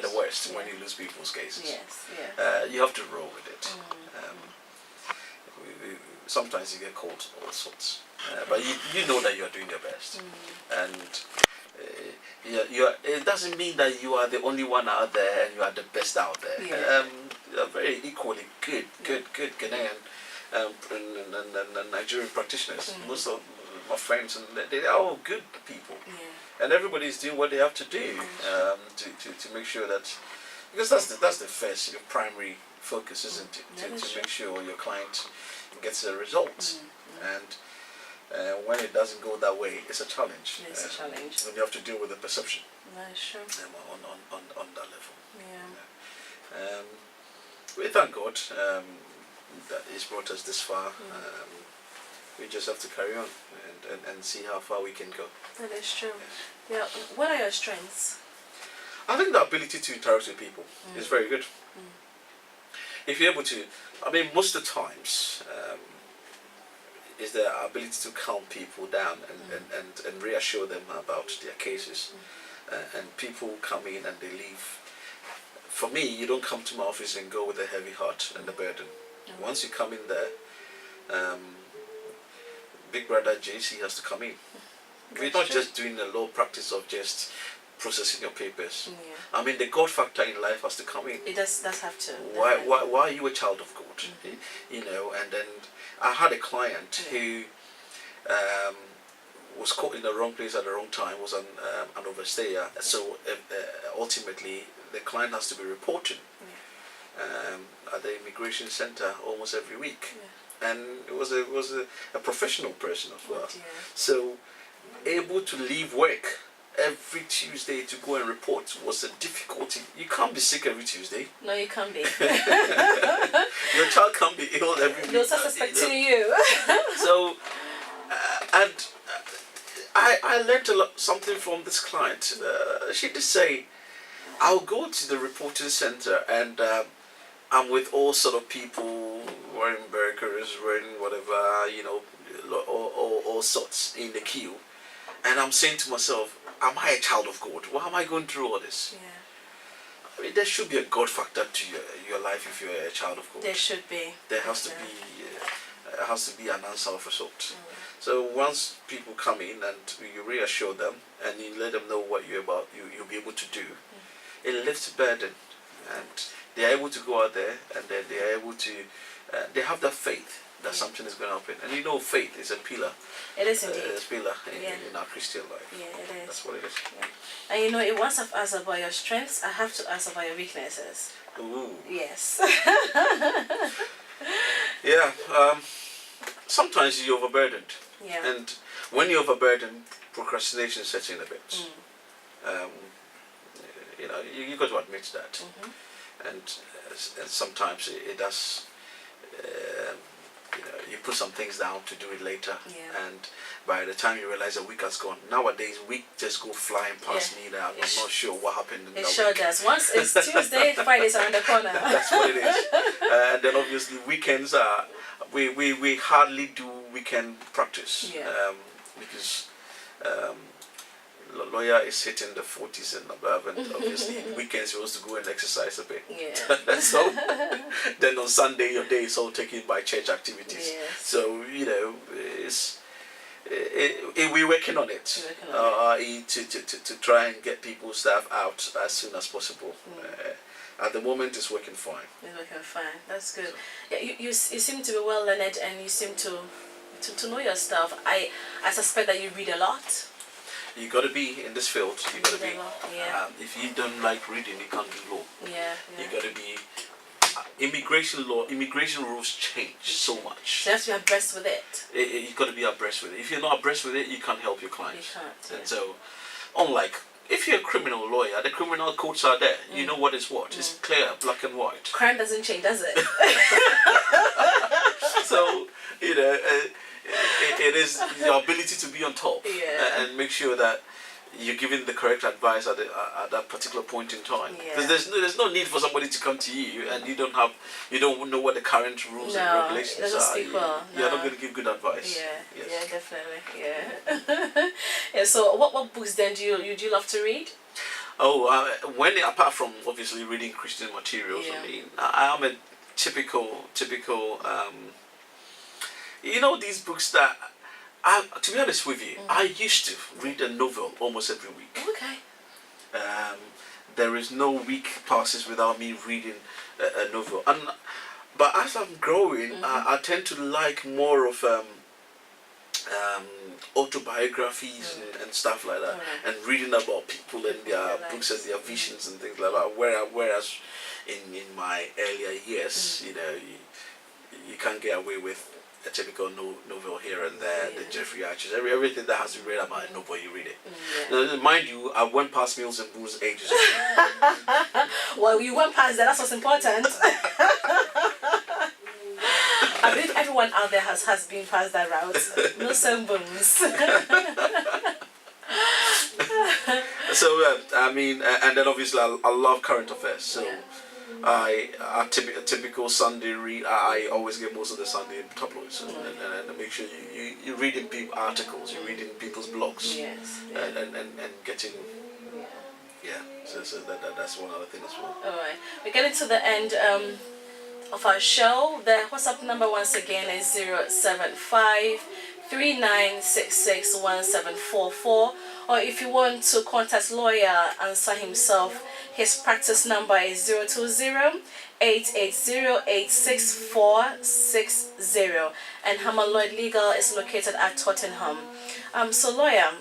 are the worst when you lose people's cases. Yes, you have to roll with it. Sometimes you get called all sorts, but you know that you are doing your best, and it doesn't mean that you are the only one out there and you are the best out there. You are very equally good Ghanaian and Nigerian practitioners. Most of my friends, and they are all good people, and everybody is doing what they have to do to make sure that, because that's the first, your primary focus, isn't it? To make sure your client gets a result, and when it doesn't go that way, it's a challenge. It's a challenge. And you have to deal with the perception. That's true. On that level. We thank God that He's brought us this far. We just have to carry on and see how far we can go. That is true. Yeah. What are your strengths? I think the ability to interact with people is very good. If you're able to, most of the times, is the ability to calm people down and reassure them about their cases. And people come in and they leave. For me, you don't come to my office and go with a heavy heart and a burden. Once you come in there, Big Brother JC has to come in. We're not just doing a law practice of just processing your papers. The God factor in life has to come in. It does have to. Why are you a child of God? And then I had a client who was caught in the wrong place at the wrong time, was an overstayer. So ultimately, the client has to be reporting at the immigration center almost every week. And it was a professional person as well. So able to leave work every Tuesday to go and report was a difficulty. You can't be sick every Tuesday. No, you can't be. Your child can't be ill every week. No suspecting you. So, I learned something from this client. She did say, I'll go to the reporting center and I'm with all sort of people wearing burgers, wearing whatever, all sorts in the queue. And I'm saying to myself, am I a child of God? Why am I going through all this? There should be a God factor to your life if you're a child of God. There should be. There has to be an Ansah of a sort. So once people come in and you reassure them and you let them know what you'll be able to do, it lifts burden, and they are able to go out there and then they are able to, they have that faith that something is going to happen. And faith is a pillar. It is indeed. It's a pillar in our Christian life. Yeah, it is. That's what it is. And once I've asked about your strengths, I have to ask about your weaknesses. Ooh. Yes. Sometimes you're overburdened. And when you're overburdened, procrastination sets in a bit. You got to admit that. And sometimes it does. You put some things down to do it later, and by the time you realize a week has gone, nowadays week just go flying past me. Now I'm not sure what happened in that sure week. Does. Once it's Tuesday, Friday's around the corner. That's what it is. And then obviously weekends are, we hardly do weekend practice, because lawyer is hitting the 40s and above, and obviously weekends you're supposed to go and exercise a bit. So then on Sunday your day is all taken by church activities. So we're working on it. To try and get people's staff out as soon as possible. At the moment it's working fine. It's working fine. That's good. So, you seem to be well learned, and you seem to know your stuff. I suspect that you read a lot. You got to be in this field. You got to be. If you don't like reading, you can't do law. You got to be. Immigration law, immigration rules change so much. So you have to be abreast with it. You got to be abreast with it. If you're not abreast with it, you can't help your client. You can't. And so, unlike if you're a criminal lawyer, the criminal codes are there. You know what is what. It's clear, black and white. Crime doesn't change, does it? So it is your ability to be on top and make sure that you're giving the correct advice at that particular point in time. Because there's no need for somebody to come to you and you don't know what the current rules and regulations are. You're not going to give good advice. Definitely. So what books then do you love to read? Oh, apart from obviously reading Christian materials, Yeah. I mean, I am a typical. These books that, to be honest with you, I used to read a novel almost every week. Okay. Um, there is no week passes without me reading a novel, but as I'm growing, I tend to like more of autobiographies and stuff like that, and reading about people and their books and their visions and things like that. Whereas in my earlier years, you can't get away with a typical novel here and there, the Jeffrey Archers, everything that has to be read about a novel, you read it. Now, mind you, I went past Mills and Boons ages ago. Well, you went past that. That's what's important. I believe everyone out there has been past that route. Mills and Boons. So I mean, and then obviously I love current affairs. So a typical Sunday read. I always get most of the Sunday tabloids, and make sure you reading people articles, you're reading people's blogs, and getting So that's one other thing as well. All right, we're getting to the end of our show. The WhatsApp number once again is 075 39661744, or if you want to contact lawyer Ansah himself, his practice number is 020 880-86460, and Hammond Llyods Legal is located at Tottenham. So lawyer,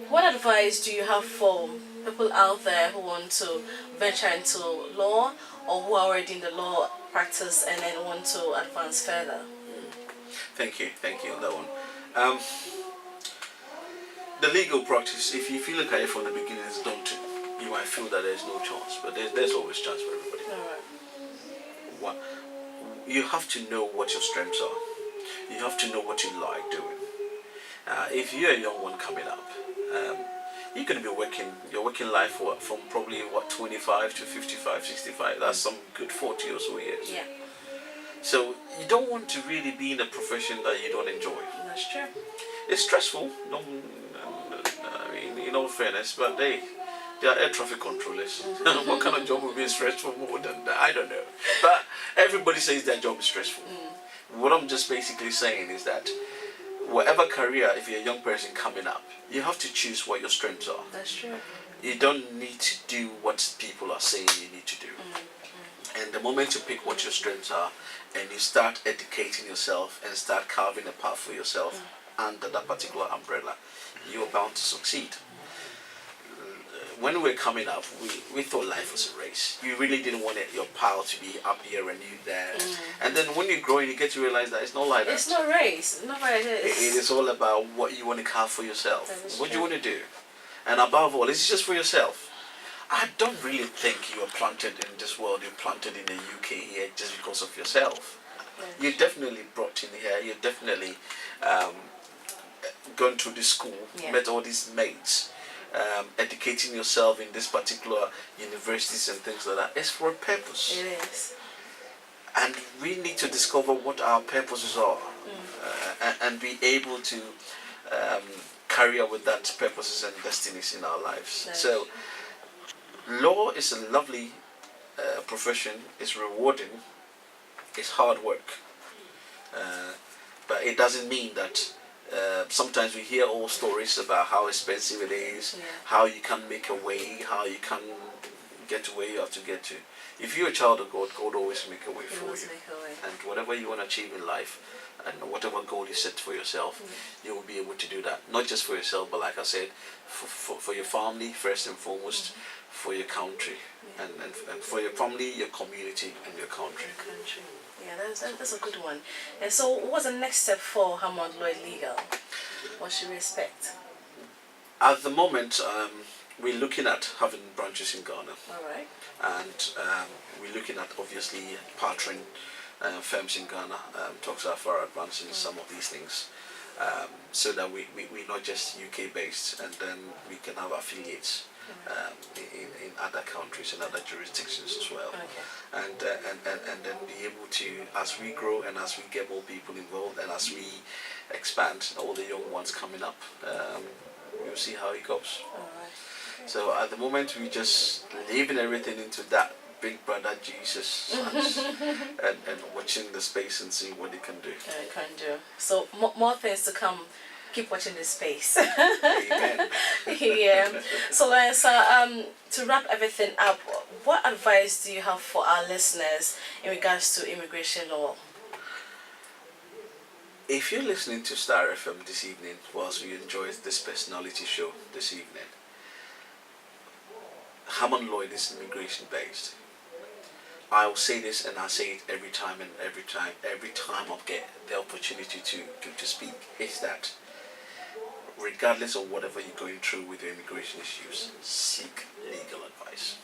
what advice do you have for people out there who want to venture into law, or who are already in the law practice and then want to advance further? Thank you on that one. The legal practice, if you look at it from the beginning, is daunting. You might feel that there's no chance, but there's always chance for everybody. All right. You have to know what your strengths are. You have to know what you like doing. If you're a young one coming up, you're going to be working your working life from probably 25 to 55, 65. That's some good 40 or so years. Yeah. So you don't want to really be in a profession that you don't enjoy. That's true. It's stressful. I mean, in all fairness, but they are air traffic controllers. What kind of job would be stressful more than that? I don't know. But everybody says their job is stressful. What I'm just basically saying is that whatever career, if you're a young person coming up, you have to choose what your strengths are. That's true. You don't need to do what people are saying you need to do. And the moment you pick what your strengths are and you start educating yourself and start carving a path for yourself under that particular umbrella, you're bound to succeed. When we were coming up, we thought life was a race. You really didn't want your pal to be up here and you there. And then when you grow, you get to realize that it's not like that. It's not a race. Not what it is. It is all about what you want to carve for yourself. What true. you want to do. And above all, it's just for yourself. I don't really think you are planted in this world. You're planted in the UK here just because of yourself. You're definitely brought in here. You're definitely gone through the school, met all these mates. Educating yourself in this particular universities and things like that. It's for a purpose. It is. And we need to discover what our purposes are and be able to carry out with that purposes and destinies in our lives. Nice. So law is a lovely profession. It's rewarding. It's hard work. But it doesn't mean that sometimes we hear all stories about how expensive it is, how you can make a way, how you can get to where you have to get to. If you're a child of God, God always make a way for you. And whatever you want to achieve in life, and whatever goal you set for yourself, you will be able to do that. Not just for yourself, but like I said, for your family first and foremost, for your country, and for your family, your community, and your country. Yeah, that's a good one. And so, what's the next step for Hammond Llyods Legal? What should we expect? At the moment, we're looking at having branches in Ghana. All right. And we're looking at obviously partnering firms in Ghana. Talks are far advanced in some of these things, so that we're not just UK based, and then we can have affiliates in other countries and other jurisdictions as well. And then be able to, as we grow and as we get more people involved and as we expand, all the young ones coming up, we'll see how it goes. All right. So at the moment, we just leaving everything into that big brother Jesus hands and watching the space and see what they can do. Can do. So more things to come. Keep watching this space. Amen. Yeah. So, to wrap everything up, what advice do you have for our listeners in regards to immigration law? If you're listening to Starr FM this evening, whilst we enjoy this personality show this evening, Hammond Llyods is immigration based. I will say this, and I say it every time I get the opportunity to speak, is that regardless of whatever you're going through with your immigration issues, seek legal advice.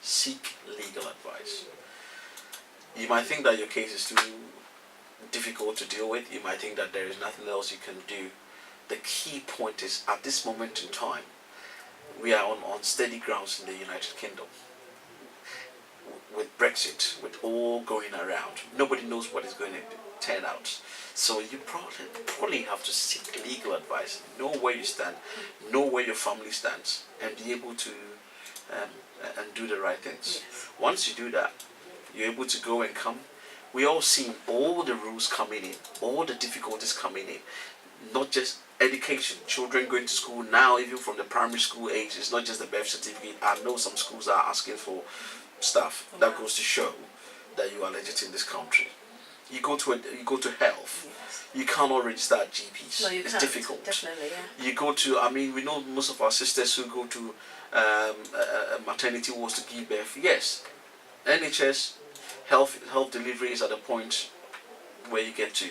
Seek legal advice. You might think that your case is too difficult to deal with. You might think that there is nothing else you can do. The key point is, at this moment in time, we are on steady grounds in the United Kingdom. With Brexit, with all going around, nobody knows what is going to turn out. So you probably have to seek legal advice, know where you stand, know where your family stands, and be able to and do the right things. Yes. Once you do that, you're able to go and come. We all seen all the rules coming in, all the difficulties coming in, not just education, children going to school now, even from the primary school age. It's not just the birth certificate. I know some schools are asking for stuff that goes to show that you are legit in this country. You go to health. Yes. You cannot register at GPs. No, you it's can't. difficult. Definitely, yeah. You go to, we know most of our sisters who go to maternity wards to give birth. Yes, NHS health delivery is at a point where you get to.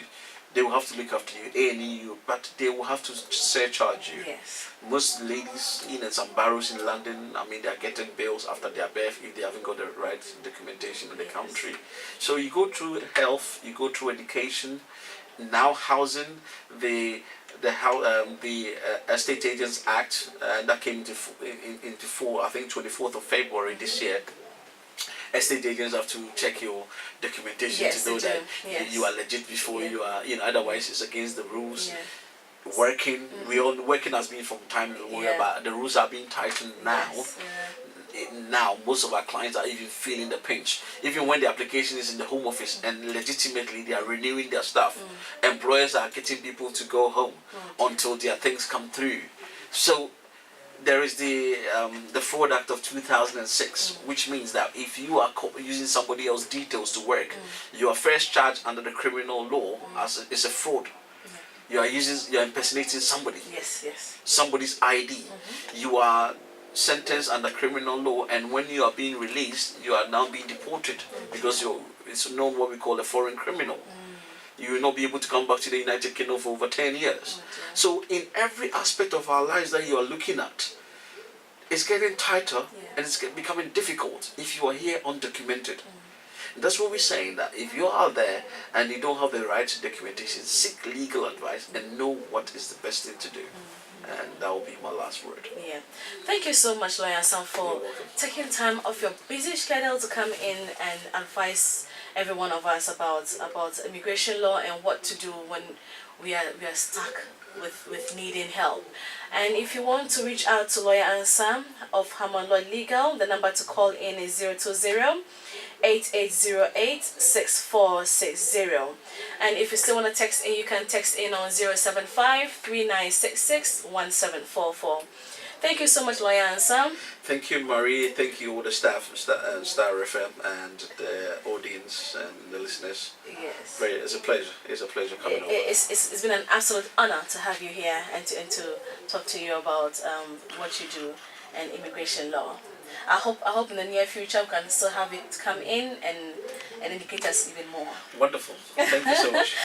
They will have to look after you, A&E, but they will have to surcharge you. Yes. Most ladies in some barrows in London, they are getting bills after their birth if they haven't got the right documentation in the country. So you go through health, you go through education, now housing, the Estate Agents Act that came into force, I think 24th of February this year. Estate agents have to check your documentation to know that you are legit before you are, otherwise it's against the rules. Yeah. Working, working has been from time immemorial, but the rules are being tightened now. Yes. Now most of our clients are even feeling the pinch. Even when the application is in the Home Office and legitimately they are renewing their stuff, employers are getting people to go home until their things come through. So there is the Fraud Act of 2006, which means that if you are using somebody else's details to work, you are first charged under the criminal law as it's a fraud. You are impersonating somebody. Yes. Somebody's ID. You are sentenced under criminal law, and when you are being released, you are now being deported because it's known what we call a foreign criminal. You will not be able to come back to the United Kingdom for over 10 years. So in every aspect of our lives that you are looking at, it's getting tighter and it's becoming difficult if you are here undocumented. And that's what we're saying, that if you're out there and you don't have the right documentation, seek legal advice and know what is the best thing to do. And that will be my last word. Yeah. Thank you so much, Lawyer Ansah, for taking time off your busy schedule to come in and advise every one of us about immigration law and what to do when we are stuck with needing help. And if you want to reach out to Lawyer Ansah of Hammond Llyods Legal, the number to call in is 020-8808-6460. And if you still want to text in, you can text in on 075-3966-1744. Thank you so much, Lawyer Ansah. Thank you, Marie. Thank you, all the staff, Starr FM, and the audience and the listeners. Yes. It's a pleasure. It's a pleasure coming over. It's been an absolute honor to have you here and to talk to you about what you do and immigration law. I hope in the near future we can still have it come in and educate us even more. Wonderful. Thank you so much.